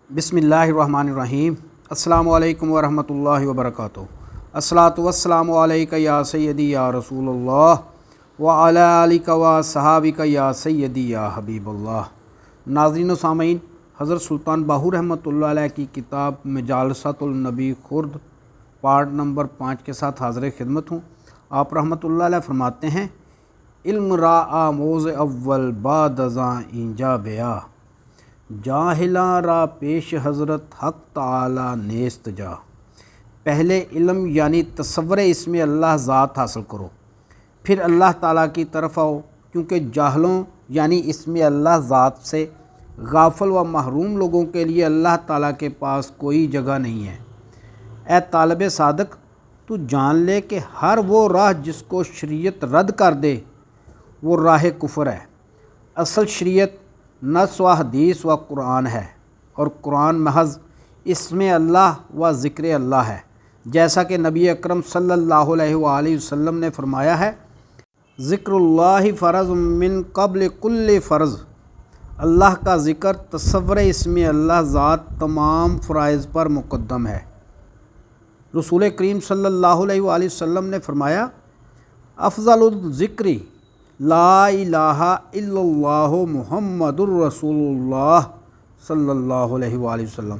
بسم اللہ الرحمن الرحیم۔ السلام علیکم ورحمۃ اللہ وبرکاتہ۔ الصلاۃ والسلام علیک یا سیدی یا رسول اللہ وعلی آلک و صحابک یا سیدی یا حبیب اللہ۔ ناظرین و سامعین، حضرت سلطان باہو رحمۃ اللہ علیہ کی کتاب مجالسۃ النبی خرد پارٹ نمبر 5 کے ساتھ حاضر خدمت ہوں۔ آپ رحمۃ اللہ علیہ فرماتے ہیں، علم را آموز اول بعد ازاں اینجا بیا، جاہلاں را پیش حضرت حق تعالی نیست جا۔ پہلے علم یعنی تصور اسم اللہ ذات حاصل کرو، پھر اللہ تعالیٰ کی طرف آؤ، کیونکہ جاہلوں یعنی اسم اللہ ذات سے غافل و محروم لوگوں کے لیے اللہ تعالیٰ کے پاس کوئی جگہ نہیں ہے۔ اے طالب صادق، تو جان لے کہ ہر وہ راہ جس کو شریعت رد کر دے وہ راہ کفر ہے۔ اصل شریعت نص و حدیث و قرآن ہے، اور قرآن محض اسم اللہ و ذکر اللہ ہے، جیسا کہ نبی اکرم صلی اللہ علیہ وآلہ وسلم نے فرمایا ہے، ذکر اللہ فرض من قبل کل فرض۔ اللہ کا ذکر تصور اسم اللہ ذات تمام فرائض پر مقدم ہے۔ رسول کریم صلی اللہ علیہ وآلہ وسلم نے فرمایا، افضل الذکر لا الہ الا اللہ محمد الرسول اللہ صلی اللہ علیہ وآلہ وسلم۔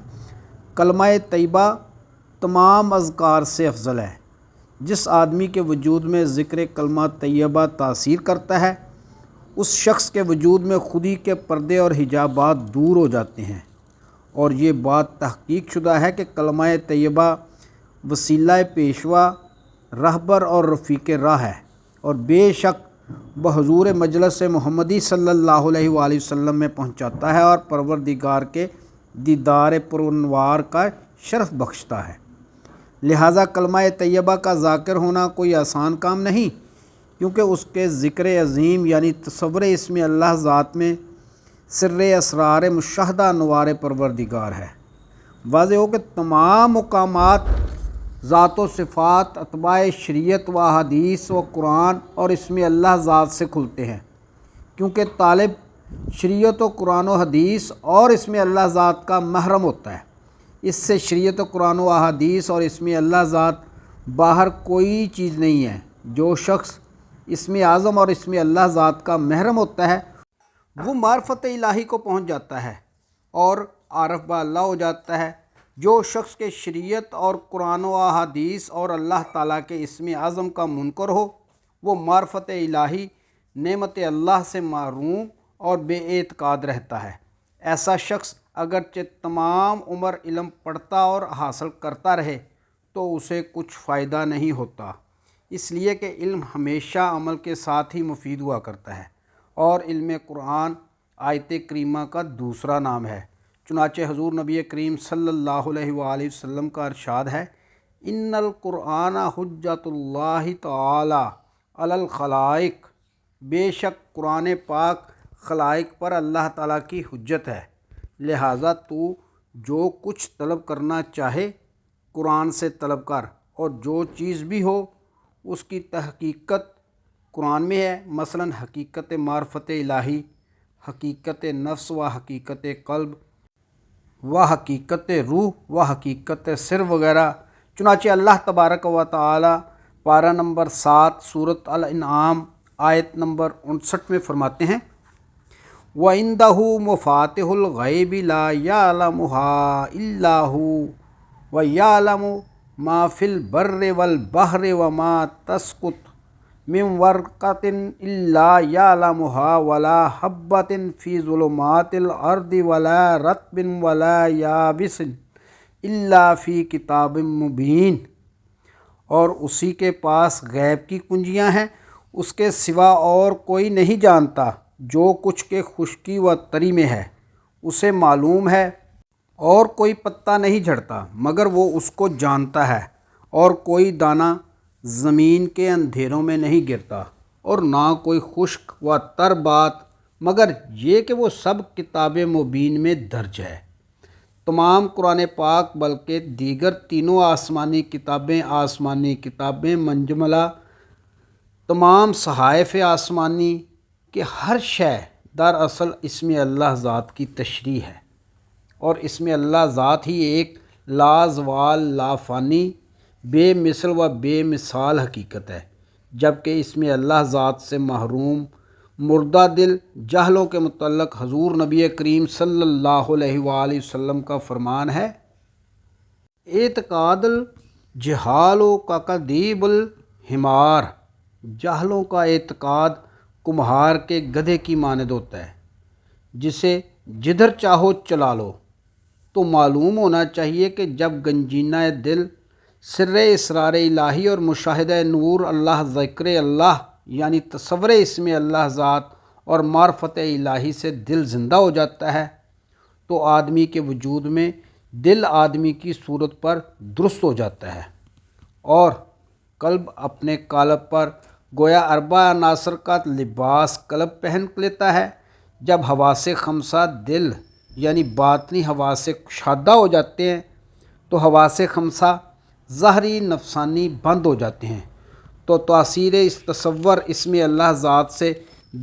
کلمہ طیبہ تمام اذکار سے افضل ہے۔ جس آدمی کے وجود میں ذکر کلمہ طیبہ تاثیر کرتا ہے، اس شخص کے وجود میں خودی کے پردے اور حجابات دور ہو جاتے ہیں، اور یہ بات تحقیق شدہ ہے کہ کلمہ طیبہ وسیلہ پیشوا، رہبر اور رفیق راہ ہے، اور بے شک بحضور مجلس محمدی صلی اللہ علیہ وآلہ وسلم میں پہنچاتا ہے اور پروردگار کے دیدار پرانوار کا شرف بخشتا ہے۔ لہٰذا کلمہ طیبہ کا ذاکر ہونا کوئی آسان کام نہیں، کیونکہ اس کے ذکر عظیم یعنی تصور اسم اللہ ذات میں سر اسرار مشاہدہ انوار پروردگار ہے۔ واضح ہو کہ تمام مقامات ذات و صفات اتباع شریعت و حدیث و قرآن اور اسم اللہ ذات سے کھلتے ہیں، کیونکہ طالب شریعت و قرآن و حدیث اور اسم اللہ ذات کا محرم ہوتا ہے۔ اس سے شریعت و قرآن و حدیث اور اسم اللہ ذات باہر کوئی چیز نہیں ہے۔ جو شخص اسم اعظم اور اسم اللہ ذات کا محرم ہوتا ہے وہ معرفت الہی کو پہنچ جاتا ہے اور عارف با اللہ ہو جاتا ہے۔ جو شخص کے شریعت اور قرآن و احادیث اور اللہ تعالیٰ کے اسم اعظم کا منکر ہو، وہ معرفت الہی نعمت اللہ سے محروم اور بے اعتقاد رہتا ہے۔ ایسا شخص اگرچہ تمام عمر علم پڑھتا اور حاصل کرتا رہے تو اسے کچھ فائدہ نہیں ہوتا، اس لیے کہ علم ہمیشہ عمل کے ساتھ ہی مفید ہوا کرتا ہے، اور علم قرآن آیت کریمہ کا دوسرا نام ہے۔ چنانچہ حضور نبی کریم صلی اللہ علیہ وآلہ وسلم کا ارشاد ہے، ان القرآن حجت اللہ تعالی علی الخلائق، بے شک قرآن پاک خلائق پر اللہ تعالیٰ کی حجت ہے۔ لہٰذا تو جو کچھ طلب کرنا چاہے قرآن سے طلب کر، اور جو چیز بھی ہو اس کی تحقیقت قرآن میں ہے، مثلا حقیقت معرفت الہی، حقیقت نفس و حقیقت قلب و حقیقت روح و حقیقت سر وغیرہ۔ چنانچہ اللہ تبارک و تعالی پارہ نمبر 7 سورۃ الانعام آیت نمبر 59 میں فرماتے ہیں، وَعِندَهُ مَفَاتِحُ الْغَيْبِ لَا يَعْلَمُهَا إِلَّا هُوَ وَيَعْلَمُ مَا فِي الْبَرِّ وَالْبَحْرِ وَمَا تَسْقُطُ مِنْ وَرْقَةٍ إِلَّا يَعْلَمُهَا وَلَا حَبَّةٍ فِي ظُلُمَاتِ الْأَرْضِ وَلَا رَطْبٍ وَلَا يَابِسٍ إِلَّا فِي كِتَابٍ مُبِينٍ۔ اور اسی کے پاس غیب کی کنجیاں ہیں، اس کے سوا اور کوئی نہیں جانتا۔ جو کچھ کے خشکی و تری میں ہے اسے معلوم ہے، اور کوئی پتا نہیں جھڑتا مگر وہ اس کو جانتا ہے، اور کوئی دانہ زمین کے اندھیروں میں نہیں گرتا، اور نہ کوئی خشک و تر بات مگر یہ کہ وہ سب کتاب مبین میں درج ہے۔ تمام قرآن پاک بلکہ دیگر تینوں آسمانی کتابیں منجملہ تمام صحائف آسمانی کہ ہر شے دراصل اسم اللہ ذات کی تشریح ہے، اور اسم اللہ ذات ہی ایک لا زوال لا فانی بے مثل و بے مثال حقیقت ہے، جبکہ اسم اللہ ذات سے محروم مردہ دل جہلوں کے متعلق حضور نبی کریم صلی اللہ علیہ وآلہ وسلم کا فرمان ہے، اعتقاد الجہالوں کا کدیب الحمار، جاہلوں کا اعتقاد کمہار کے گدھے کی مانند ہوتا ہے جسے جدھر چاہو چلا لو۔ تو معلوم ہونا چاہیے کہ جب گنجینہ دل سر اسرار الہی اور مشاہدہ نور اللہ ذکر اللہ یعنی تصور اسم اللہ ذات اور معرفت الہی سے دل زندہ ہو جاتا ہے تو آدمی کے وجود میں دل آدمی کی صورت پر درست ہو جاتا ہے اور قلب اپنے قالب پر گویا اربع عناصر کا لباس قلب پہن لیتا ہے۔ جب حواس خمسہ دل یعنی باطنی حواس کشادہ ہو جاتے ہیں تو حواس خمسہ ظاہری نفسانی بند ہو جاتے ہیں، تو تاثیر اس تصور اسم اللہ ذات سے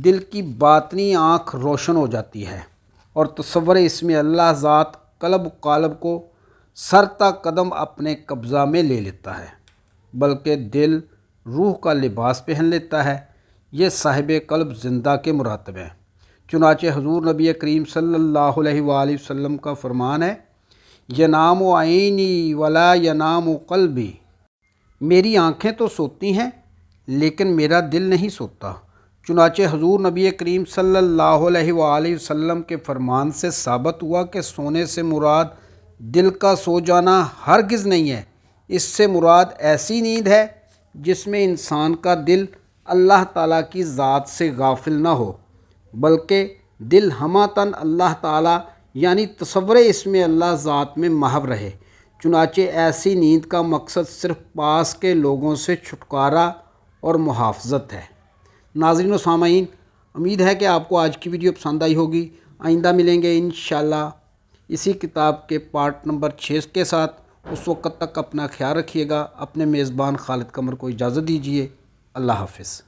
دل کی باطنی آنکھ روشن ہو جاتی ہے اور تصور اسم اللہ ذات قلب و قالب کو سر تا قدم اپنے قبضہ میں لے لیتا ہے، بلکہ دل روح کا لباس پہن لیتا ہے۔ یہ صاحب قلب زندہ کے مراتب ہیں۔ چنانچہ حضور نبی کریم صلی اللہ علیہ وآلہ وسلم کا فرمان ہے، ینام عینی ولا ینام قلبی، میری آنکھیں تو سوتی ہیں لیکن میرا دل نہیں سوتا۔ چنانچہ حضور نبی کریم صلی اللہ علیہ وآلہ وسلم کے فرمان سے ثابت ہوا کہ سونے سے مراد دل کا سو جانا ہرگز نہیں ہے، اس سے مراد ایسی نیند ہے جس میں انسان کا دل اللہ تعالیٰ کی ذات سے غافل نہ ہو، بلکہ دل ہماتن اللہ تعالیٰ یعنی تصور اسم اللہ ذات میں محو رہے۔ چنانچہ ایسی نیند کا مقصد صرف پاس کے لوگوں سے چھٹکارا اور محافظت ہے۔ ناظرین و سامعین، امید ہے کہ آپ کو آج کی ویڈیو پسند آئی ہوگی۔ آئندہ ملیں گے انشاءاللہ اسی کتاب کے پارٹ نمبر 6 کے ساتھ۔ اس وقت تک اپنا خیال رکھیے گا۔ اپنے میزبان خالد قمر کو اجازت دیجیے۔ اللہ حافظ۔